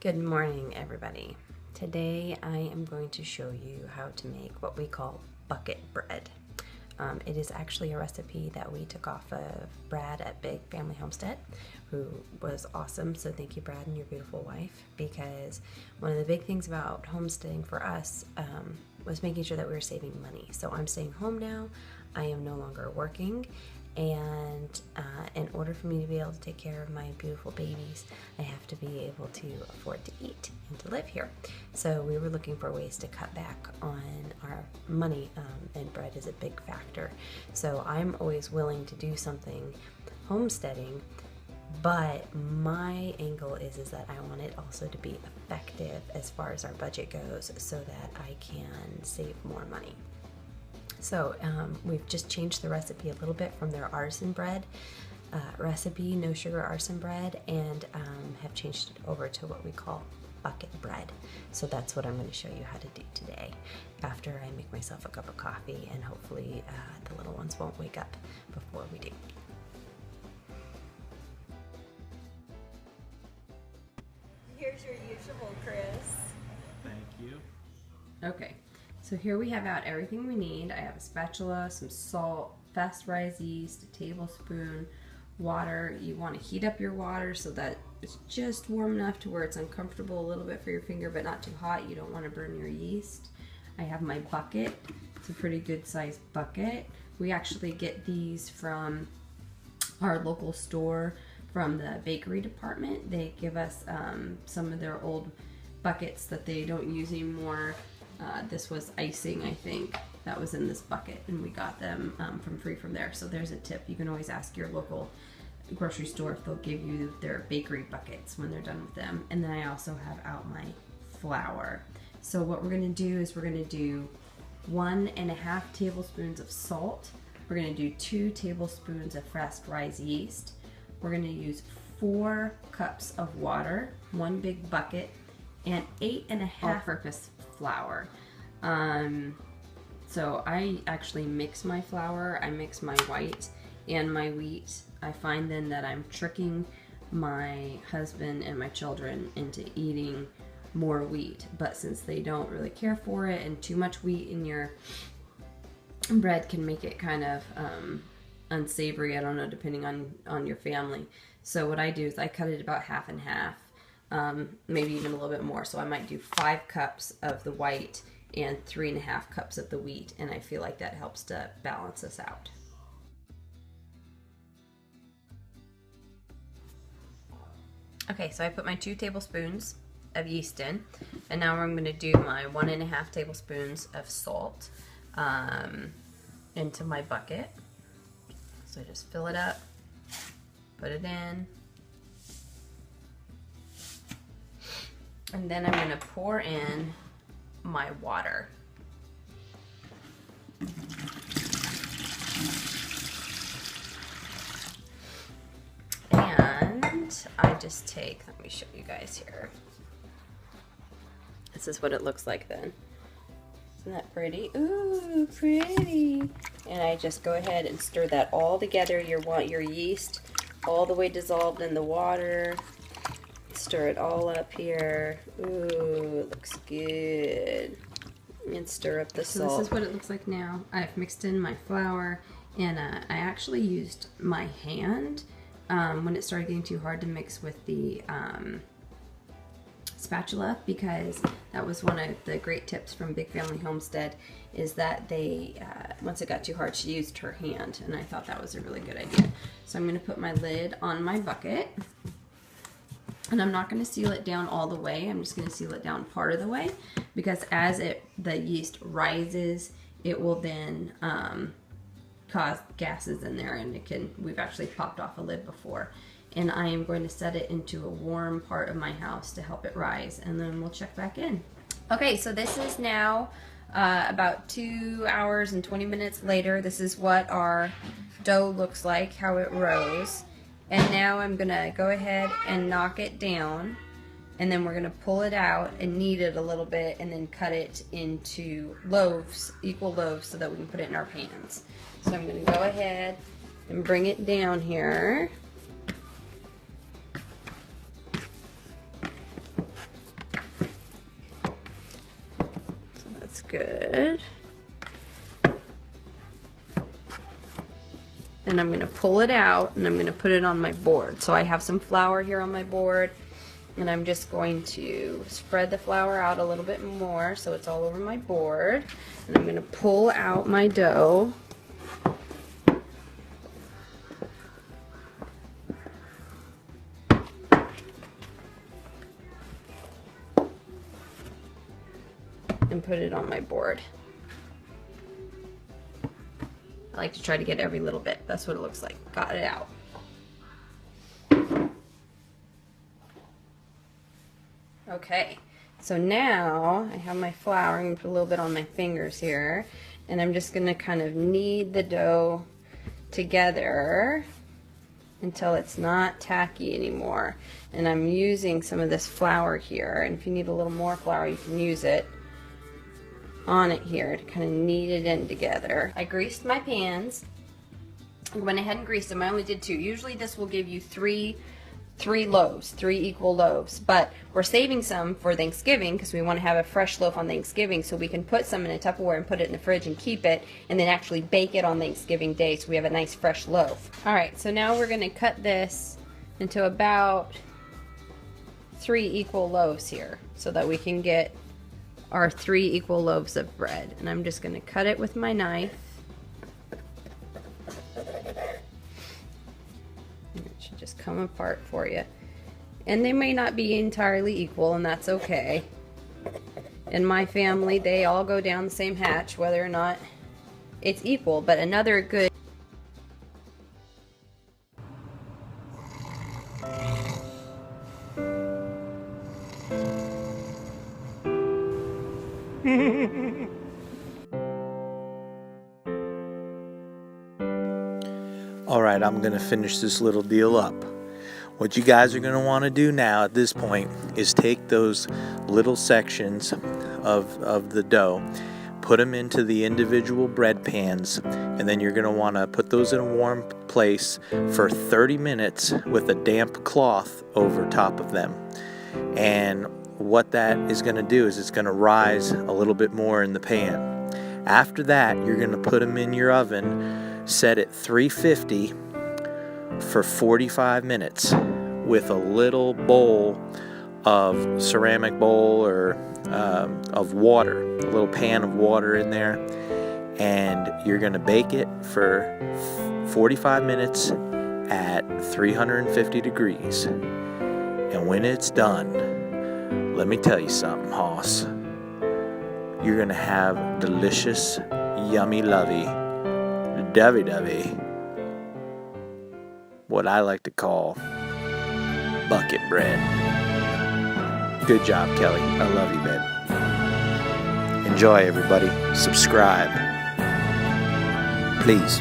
Good morning, everybody. Today I am going to show you how to make what we call bucket bread. It is actually a recipe that we took off of Brad at Big Family Homestead, who was awesome. So thank you, Brad, and your beautiful wife, because one of the big things about homesteading for us was making sure that we were saving money. So I'm staying home now. I am no longer working. And in order for me to be able to take care of my beautiful babies, I have to be able to afford to eat and to live here. So we were looking for ways to cut back on our money, and bread is a big factor. So I'm always willing to do something homesteading, but my angle is that I want it also to be effective as far as our budget goes so that I can save more money. So we've just changed the recipe a little bit from their artisan bread recipe, no sugar artisan bread, and have changed it over to what we call bucket bread. So that's what I'm going to show you how to do today after I make myself a cup of coffee, and hopefully the little ones won't wake up before we do. Here's your usual, Chris. Thank you. Okay. So here we have out everything we need. I have a spatula, some salt, fast rise yeast, a tablespoon, water. You want to heat up your water so that it's just warm enough to where it's uncomfortable a little bit for your finger, but not too hot. You don't want to burn your yeast. I have my bucket. It's a pretty good sized bucket. We actually get these from our local store, from the bakery department. They give us some of their old buckets that they don't use anymore. This was icing, I think, that was in this bucket, and we got them free from there. So there's a tip. You can always ask your local grocery store if they'll give you their bakery buckets when they're done with them. And then I also have out my flour. So what we're going to do is we're going to do 1.5 tablespoons of salt. We're going to do 2 tablespoons of fast rise yeast. We're going to use 4 cups of water, 1 big bucket, and 8.5 all-purpose flour. So I actually mix my flour. I mix my white and my wheat. I find then that I'm tricking my husband and my children into eating more wheat, but since they don't really care for it, and too much wheat in your bread can make it kind of unsavory, I don't know, depending on your family. So what I do is I cut it about half and half. Maybe even a little bit more. So I might do 5 cups of the white and 3.5 cups of the wheat, and I feel like that helps to balance us out. Okay, so I put my 2 tablespoons of yeast in, and now I'm going to do my 1.5 tablespoons of salt into my bucket. So just fill it up, put it in. And then I'm going to pour in my water. And I just take, let me show you guys here. This is what it looks like then. Isn't that pretty? Ooh, pretty. And I just go ahead and stir that all together. You want your yeast all the way dissolved in the water. Stir it all up here. Ooh, it looks good. And stir up the salt. So this is what it looks like now. I've mixed in my flour, and I actually used my hand when it started getting too hard to mix with the spatula, because that was one of the great tips from Big Family Homestead, is that they, once it got too hard, she used her hand, and I thought that was a really good idea. So I'm going to put my lid on my bucket. And I'm not going to seal it down all the way. I'm just going to seal it down part of the way, because as the yeast rises, it will then cause gases in there, and we've actually popped off a lid before. And I am going to set it into a warm part of my house to help it rise, and then we'll check back in. Okay, so this is now about 2 hours and 20 minutes later. This is what our dough looks like, how it rose. And now I'm going to go ahead and knock it down, and then we're going to pull it out and knead it a little bit, and then cut it into loaves, equal loaves, so that we can put it in our pans. So I'm going to go ahead and bring it down here. That's good. And I'm gonna pull it out and I'm gonna put it on my board. So I have some flour here on my board, and I'm just going to spread the flour out a little bit more so it's all over my board. And I'm gonna pull out my dough. And put it on my board. I like to try to get every little bit. That's what it looks like. Got it out. Okay, so now I have my flour. I'm going to put a little bit on my fingers here. And I'm just going to kind of knead the dough together until it's not tacky anymore. And I'm using some of this flour here. And if you need a little more flour, you can use it on it here to kind of knead it in together. I greased my pans. I went ahead and greased them. I only did 2. Usually this will give you three loaves, 3 equal loaves, but we're saving some for Thanksgiving because we want to have a fresh loaf on Thanksgiving, so we can put some in a Tupperware and put it in the fridge and keep it, and then actually bake it on Thanksgiving Day so we have a nice fresh loaf. Alright, so now we're going to cut this into about 3 equal loaves here so that we can get our 3 equal loaves of bread. And I'm just going to cut it with my knife. It should just come apart for you. And they may not be entirely equal, and that's okay. In my family, they all go down the same hatch, whether or not it's equal. But another good Alright, I'm going to finish this little deal up. What you guys are going to want to do now at this point is take those little sections of the dough, put them into the individual bread pans, and then you're going to want to put those in a warm place for 30 minutes with a damp cloth over top of them. And what that is going to do is it's going to rise a little bit more in the pan. After that, you're going to put them in your oven, set at 350 for 45 minutes with a little bowl of ceramic bowl or of water, a little pan of water in there, and you're going to bake it for 45 minutes at 350 degrees. And when it's done, let me tell you something, Hoss. You're going to have delicious, yummy, lovey, dovey, what I like to call bucket bread. Good job, Kelly. I love you, babe. Enjoy, everybody. Subscribe. Please.